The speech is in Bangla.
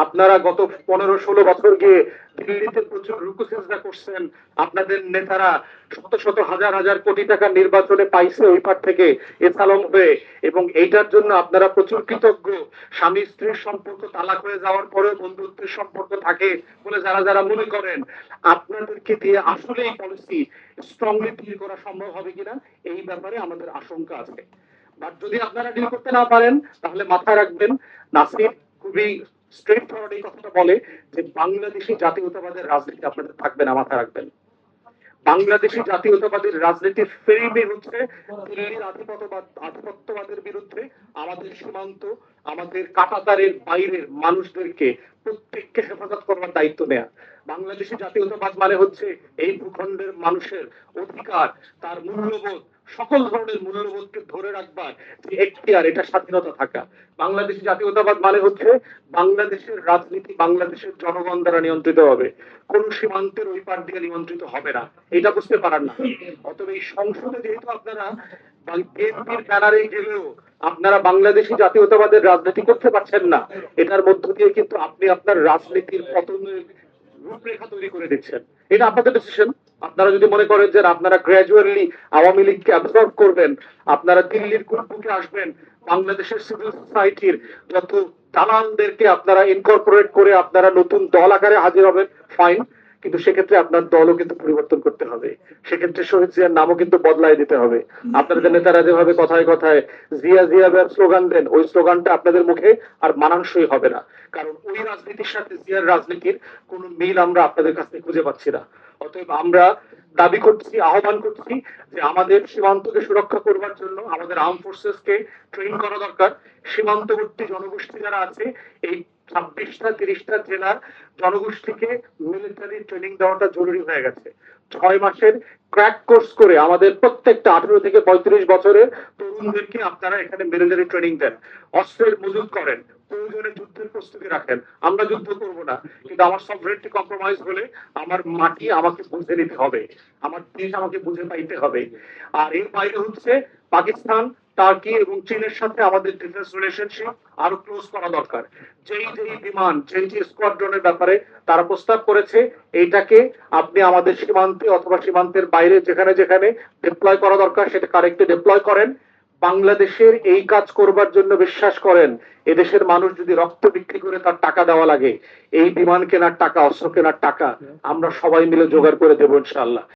আপনারা গত 15-16 বছর গিয়ে দিল্লিতে প্রচুর রুকুসেজদা করছেন। আপনাদের নেতারা শত শত হাজার হাজার কোটি টাকা নির্বাচনে পাইছে ওই পার থেকে এসালম হয়ে, এবং এইটার জন্য আপনারা প্রচুর কৃতজ্ঞ। স্বামী স্ত্রীর সম্পর্ক তালাক হয়ে যাওয়ার পরেও বন্ধুত্বের সম্পর্ক থাকে বলে যারা যারা মনে করেন, আপনাদেরকে দিয়ে আসলে এই পলিসি স্ট্রংলি ডিল করা সম্ভব হবে কিনা এই ব্যাপারে আমাদের আশঙ্কা আছে। বাট যদি আপনারা ডিল করতে না পারেন তাহলে মাথায় রাখবেন, নাসির খুবই স্ট্রেট ফরওয়ার্ড এই কথাটা বলে যে বাংলাদেশি জাতীয়তাবাদের রাজনীতি আপনাদের থাকবে না, মাথায় রাখবেন। বাংলাদেশি জাতীয়তাবাদের রাজনীতির ফেরিবে হচ্ছে দিল্লির আধিপত্যবাদের বিরুদ্ধে আমাদের সীমান্ত, আমাদের কাঁটাতারের বাইরের মানুষদেরকে প্রত্যেককে হেফাজত করার দায়িত্ব নেয়া। বাংলাদেশি জাতীয়তাবাদ মানে হচ্ছে এই ভূখণ্ডের মানুষের অধিকার, তার মূল্যবোধ, সকল ধরনের মূল্যবোধকে ধরে রাখবার যে এখতিয়ার, এটা স্বাধীনতা থাকা। বাংলাদেশি জাতীয়তাবাদ মানে হচ্ছে বাংলাদেশের রাজনীতি বাংলাদেশের জনগণ দ্বারা নিয়ন্ত্রিত হবে, কোন সীমান্তের ওই পার দিয়ে নিয়ন্ত্রিত হবে না। এটা বুঝতে পারেন না। অতএব এই সংসদে যেহেতু আপনারা বিএনপির ব্যানারে গেলেও আপনারা বাংলাদেশি জাতীয়তাবাদের রাজনীতি করতে পারছেন না, এটার মধ্য দিয়ে কিন্তু আপনি আপনার রাজনীতির পতনের রূপরেখা তৈরি করে দিচ্ছেন। এটা আপনাদের ডিসিশন। আপনারা যদি মনে করেন যে আপনারা গ্রাজুয়ালি আওয়ামী লীগকে অ্যাবসর্ব করবেন, আপনারা দিল্লির কুটবুকে আসবেন, বাংলাদেশের সিভিল সোসাইটির যত দালালদেরকে আপনারা ইনকর্পোরেট করে আপনারা নতুন দল আকারে হাজির হবেন, ফাইন। কিন্তু সেক্ষেত্রে আপনার দলও কিন্তু পরিবর্তন করতে হবে, সেক্ষেত্রে শহীদ জিয়ার নামও কিন্তু বদলাই দিতে হবে। আপনাদের নেতারা যেভাবে কথায় কথায় জিয়া জিয়া স্লোগান দেন, ওই স্লোগানটা আপনাদের মুখে আর মানানসই হবে না, কারণ ওই রাজনীতির সাথে জিয়ার রাজনীতির কোনো মিল আমরা আপনাদের কাছে খুঁজে পাচ্ছি না। অতএব আমরা দাবি করছি, আহ্বান করছি যে আমাদের সীমান্তকে সুরক্ষা করবার জন্য আমাদের আর্ম ফোর্সেস কে ট্রেন করা দরকার। সীমান্তবর্তী জনগোষ্ঠী যারা আছে, এই 26টা-30টা জেলার জনগোষ্ঠীকে মিলিটারি ট্রেনিং দেওয়াটা জরুরি হয়ে গেছে। 6 মাসের ক্র্যাক কোর্স করে আমাদের প্রত্যেকটা 18 থেকে 35 বছরের তরুণদেরকে আপনারা এখানে মিলিটারি ট্রেনিং দেন, অস্ত্রের মজুত করেন, প্রয়োজনে যুদ্ধের প্রস্তুতি রাখেন। আমরা যুদ্ধ করব না, কিন্তু আমার সভরেন্টি কম্প্রোমাইজ হলে আমার মাটি আমাকে বুঝে নিতে হবে, আমার দেশ আমাকে বুঝে পাইতে হবে। আর এর বাইরে হচ্ছে পাকিস্তান, টার্কি এবং চীনের সাথে আমাদের ডিফেন্স রিলেশনশিপ আরো ক্লোজ করা দরকার। যেই বিমান, যেই স্কোয়াড্রনের ব্যাপারে তারা প্রস্তাব করেছে, এইটাকে আপনি আমাদের সীমান্তে অথবা সীমান্তের বাইরে যেখানে যেখানে ডিপ্লয় করা দরকার সেটা কারেক্টলি ডিপ্লয় করেন। বাংলাদেশের এই কাজ করবার জন্য বিশ্বাস করেন, এদেশের মানুষ যদি রক্ত বিক্রি করে তার টাকা দেওয়া লাগে, এই বিমান কেনার টাকা, অস্ত্র কেনার টাকা আমরা সবাই মিলে জোগাড় করে দেবো ইনশাআল্লাহ।